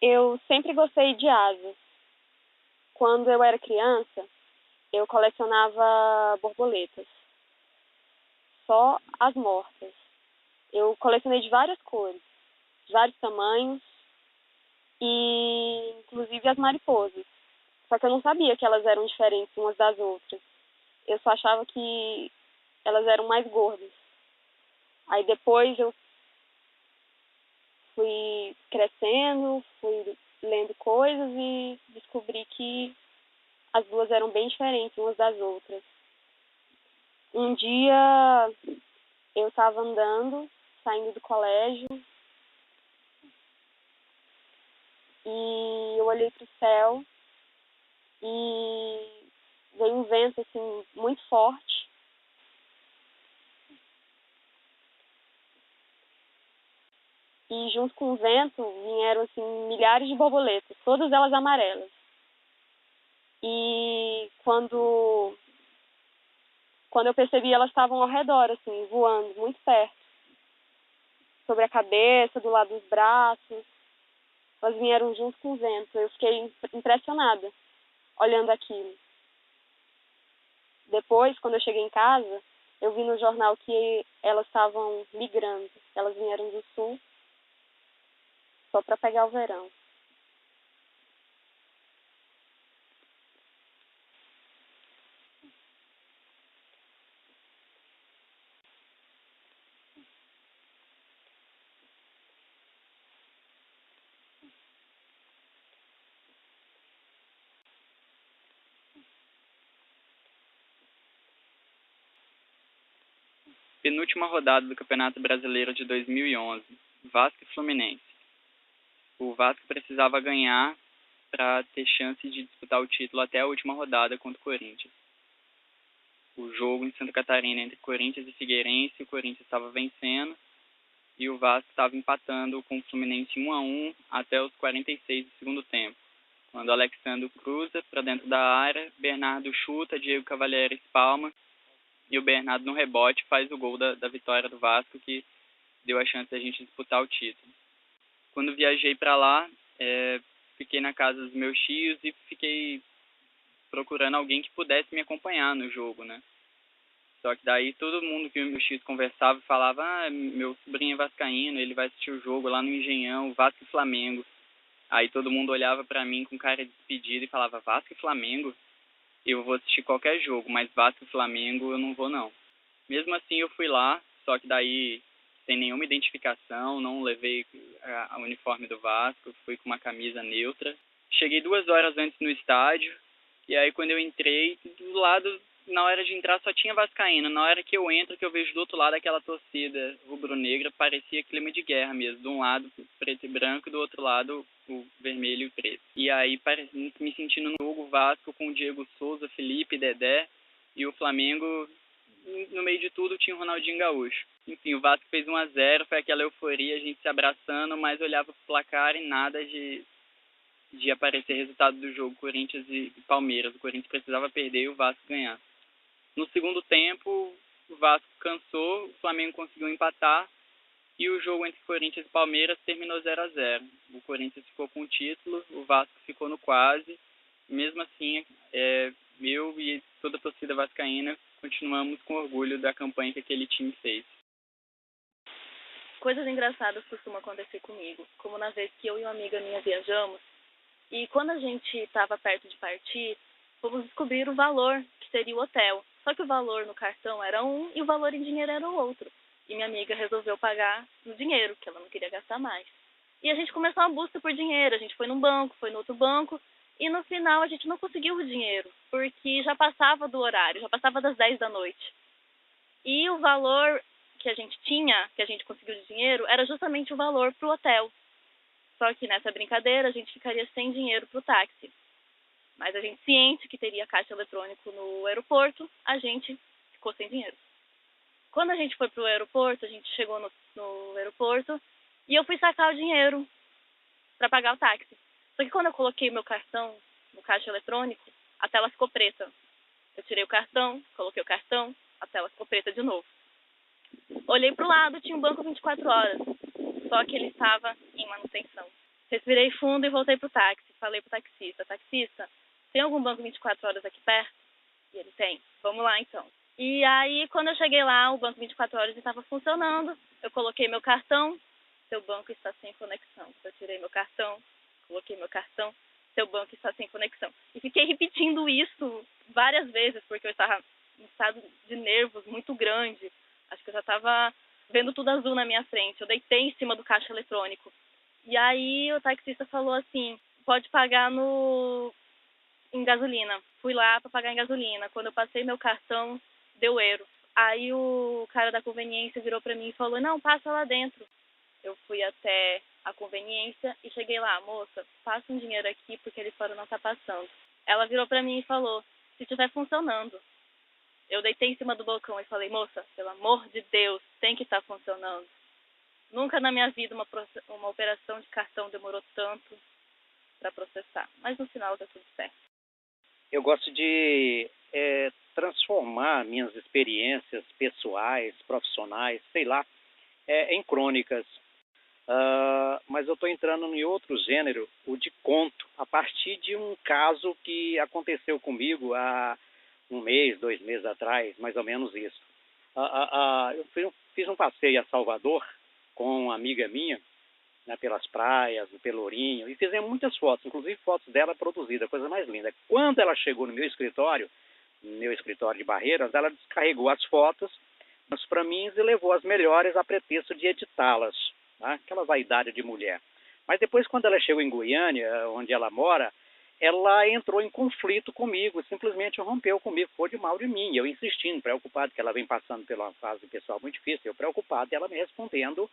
Eu sempre gostei de asas. Quando eu era criança, eu colecionava borboletas. Só as mortas. Eu colecionei de várias cores, de vários tamanhos, e inclusive as mariposas. Só que eu não sabia que elas eram diferentes umas das outras. Eu só achava que elas eram mais gordas. Aí depois eu fui crescendo, fui lendo coisas e descobri que as duas eram bem diferentes umas das outras. Um dia eu estava andando, saindo do colégio, e eu olhei para o céu e veio um vento assim muito forte. E junto com o vento vieram assim milhares de borboletas, todas elas amarelas. E quando eu percebi, elas estavam ao redor, assim, voando, muito perto. Sobre a cabeça, do lado dos braços. Elas vieram junto com o vento. Eu fiquei impressionada olhando aquilo. Depois, quando eu cheguei em casa, eu vi no jornal que elas estavam migrando. Elas vieram do sul só para pegar o verão. Penúltima rodada do Campeonato Brasileiro de 2011, Vasco e Fluminense. O Vasco precisava ganhar para ter chance de disputar o título até a última rodada contra o Corinthians. O jogo em Santa Catarina entre Corinthians e Figueirense, o Corinthians estava vencendo e o Vasco estava empatando com o Fluminense 1-1 até os 46 do segundo tempo. Quando o Alexandre cruza para dentro da área, Bernardo chuta, Diego Cavalieri espalma e o Bernardo no rebote faz o gol da vitória do Vasco, que deu a chance de a gente disputar o título. Quando viajei para lá, fiquei na casa dos meus tios e fiquei procurando alguém que pudesse me acompanhar no jogo, né? Só que daí todo mundo que meus tios conversava falava: meu sobrinho é vascaíno, ele vai assistir o jogo lá no Engenhão, Vasco e Flamengo. Aí todo mundo olhava para mim com cara de despedida e falava: Vasco e Flamengo? Eu vou assistir qualquer jogo, mas Vasco e Flamengo eu não vou não. Mesmo assim eu fui lá, só que daí sem nenhuma identificação, não levei a uniforme do Vasco, fui com uma camisa neutra. Cheguei 2 horas antes no estádio, e aí quando eu entrei, do lado, na hora de entrar só tinha vascaíno. Na hora que eu entro, que eu vejo do outro lado aquela torcida rubro-negra, parecia clima de guerra mesmo. De um lado preto e branco, do outro lado o vermelho e o preto. E aí me sentindo no jogo Vasco com o Diego Souza, Felipe, Dedé, e o Flamengo, no meio de tudo, tinha o Ronaldinho Gaúcho. Enfim, o Vasco fez 1-0, foi aquela euforia, a gente se abraçando, mas olhava pro placar e nada de aparecer resultado do jogo Corinthians e Palmeiras. O Corinthians precisava perder e o Vasco ganhar. No segundo tempo, o Vasco cansou, o Flamengo conseguiu empatar e o jogo entre Corinthians e Palmeiras terminou 0-0. O Corinthians ficou com o título, o Vasco ficou no quase. Mesmo assim, eu e toda a torcida vascaína continuamos com orgulho da campanha que aquele time fez. Coisas engraçadas costumam acontecer comigo, como na vez que eu e uma amiga minha viajamos, e quando a gente estava perto de partir, fomos descobrir o valor que seria o hotel. Só que o valor no cartão era um e o valor em dinheiro era o outro. E minha amiga resolveu pagar no dinheiro, que ela não queria gastar mais. E a gente começou uma busca por dinheiro. A gente foi num banco, foi no outro banco, e no final a gente não conseguiu o dinheiro, porque já passava do horário, já passava das 10 da noite. E o valor que a gente tinha, que a gente conseguiu de dinheiro, era justamente o valor para o hotel. Só que nessa brincadeira a gente ficaria sem dinheiro para o táxi. Mas a gente, ciente que teria caixa eletrônico no aeroporto, a gente ficou sem dinheiro. Quando a gente foi para o aeroporto, a gente chegou no aeroporto e eu fui sacar o dinheiro para pagar o táxi. Só que quando eu coloquei meu cartão no caixa eletrônico, a tela ficou preta. Eu tirei o cartão, coloquei o cartão, a tela ficou preta de novo. Olhei para o lado, tinha um banco 24 horas. Só que ele estava em manutenção. Respirei fundo e voltei pro táxi. Falei pro taxista, taxista, tem algum banco 24 horas aqui perto? E ele, tem. Vamos lá, então. E aí, quando eu cheguei lá, o banco 24 horas estava funcionando. Eu coloquei meu cartão, seu banco está sem conexão. Eu tirei meu cartão, coloquei meu cartão, seu banco está sem conexão. E fiquei repetindo isso várias vezes, porque eu estava em estado de nervos muito grande. Acho que eu já estava vendo tudo azul na minha frente. Eu deitei em cima do caixa eletrônico. E aí o taxista falou assim, pode pagar em gasolina. Fui lá para pagar em gasolina. Quando eu passei meu cartão, deu erro. Aí o cara da conveniência virou para mim e falou, não, passa lá dentro. Eu fui até a conveniência e cheguei lá, moça, passa um dinheiro aqui porque ele fora não tá passando. Ela virou para mim e falou, se estiver funcionando. Eu deitei em cima do balcão e falei, moça, pelo amor de Deus, tem que estar funcionando. Nunca na minha vida uma operação de cartão demorou tanto para processar. Mas no final deu tudo certo. Eu gosto de transformar minhas experiências pessoais, profissionais, sei lá, em crônicas. Mas eu estou entrando em outro gênero, o de conto, a partir de um caso que aconteceu comigo há 1 mês, 2 meses atrás, mais ou menos isso. Eu fiz um passeio a Salvador com uma amiga minha, né, pelas praias, no Pelourinho, e fizemos muitas fotos, inclusive fotos dela produzidas, coisa mais linda. Quando ela chegou no meu escritório de Barreiras, ela descarregou as fotos para mim e levou as melhores a pretexto de editá-las, tá? Aquela vaidade de mulher. Mas depois, quando ela chegou em Goiânia, onde ela mora, ela entrou em conflito comigo, simplesmente rompeu comigo, foi de mal de mim. Eu insistindo, preocupado, que ela vem passando por uma fase pessoal muito difícil, eu preocupado, e ela me respondendo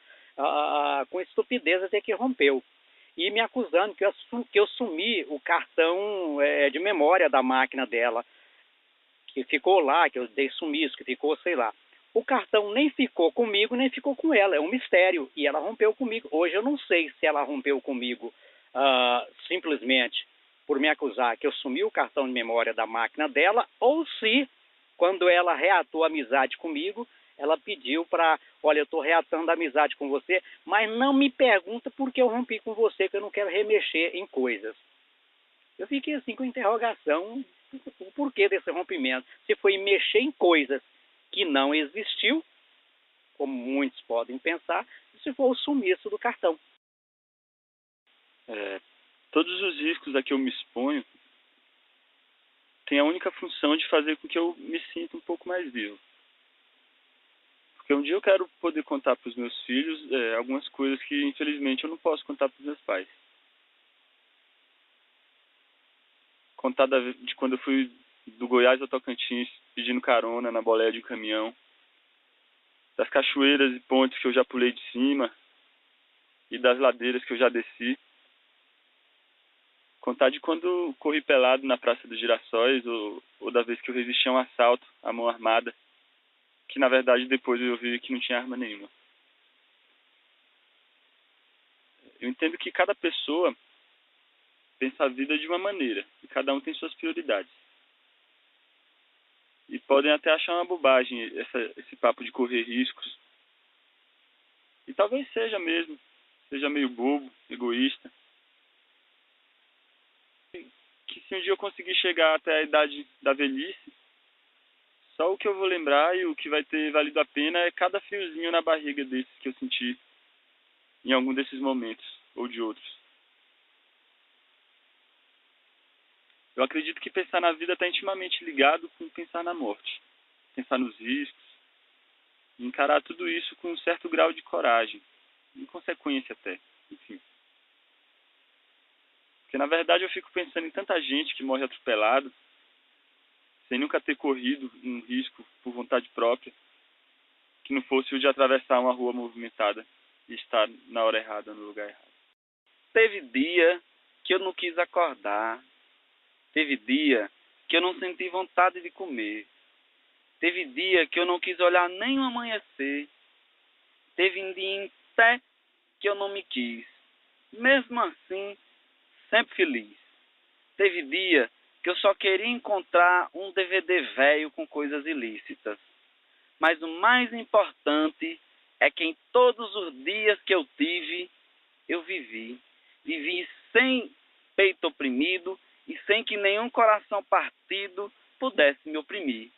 com estupidez até que rompeu. E me acusando que eu sumi o cartão de memória da máquina dela, que ficou lá, que eu dei sumiço, que ficou, sei lá. O cartão nem ficou comigo, nem ficou com ela, é um mistério, e ela rompeu comigo. Hoje eu não sei se ela rompeu comigo simplesmente por me acusar que eu sumi o cartão de memória da máquina dela, ou se, quando ela reatou a amizade comigo, ela pediu para, olha, eu estou reatando a amizade com você, mas não me pergunta por que eu rompi com você, que eu não quero remexer em coisas. Eu fiquei assim com interrogação, o porquê desse rompimento. Se foi mexer em coisas que não existiu, como muitos podem pensar, se for o sumiço do cartão. Todos os riscos a que eu me exponho têm a única função de fazer com que eu me sinta um pouco mais vivo. Porque um dia eu quero poder contar para os meus filhos algumas coisas que, infelizmente, eu não posso contar para os meus pais. Contar de quando eu fui do Goiás ao Tocantins pedindo carona na boleia de um caminhão, das cachoeiras e pontes que eu já pulei de cima e das ladeiras que eu já desci. Contar de quando corri pelado na Praça dos Girassóis ou da vez que eu resisti a um assalto à mão armada, que na verdade depois eu vi que não tinha arma nenhuma. Eu entendo que cada pessoa pensa a vida de uma maneira e cada um tem suas prioridades. E podem até achar uma bobagem esse papo de correr riscos. E talvez seja mesmo, seja meio bobo, egoísta. Que se um dia eu conseguir chegar até a idade da velhice, só o que eu vou lembrar e o que vai ter valido a pena é cada friozinho na barriga desses que eu senti em algum desses momentos, ou de outros. Eu acredito que pensar na vida está intimamente ligado com pensar na morte. Pensar nos riscos, e encarar tudo isso com um certo grau de coragem, em consequência até, enfim. Porque, na verdade, eu fico pensando em tanta gente que morre atropelado, sem nunca ter corrido um risco por vontade própria, que não fosse o de atravessar uma rua movimentada e estar na hora errada, no lugar errado. Teve dia que eu não quis acordar. Teve dia que eu não senti vontade de comer. Teve dia que eu não quis olhar nem o amanhecer. Teve um dia em pé que eu não me quis. Mesmo assim, sempre feliz. Teve dia que eu só queria encontrar um DVD velho com coisas ilícitas. Mas o mais importante é que em todos os dias que eu tive, eu vivi. Vivi sem peito oprimido e sem que nenhum coração partido pudesse me oprimir.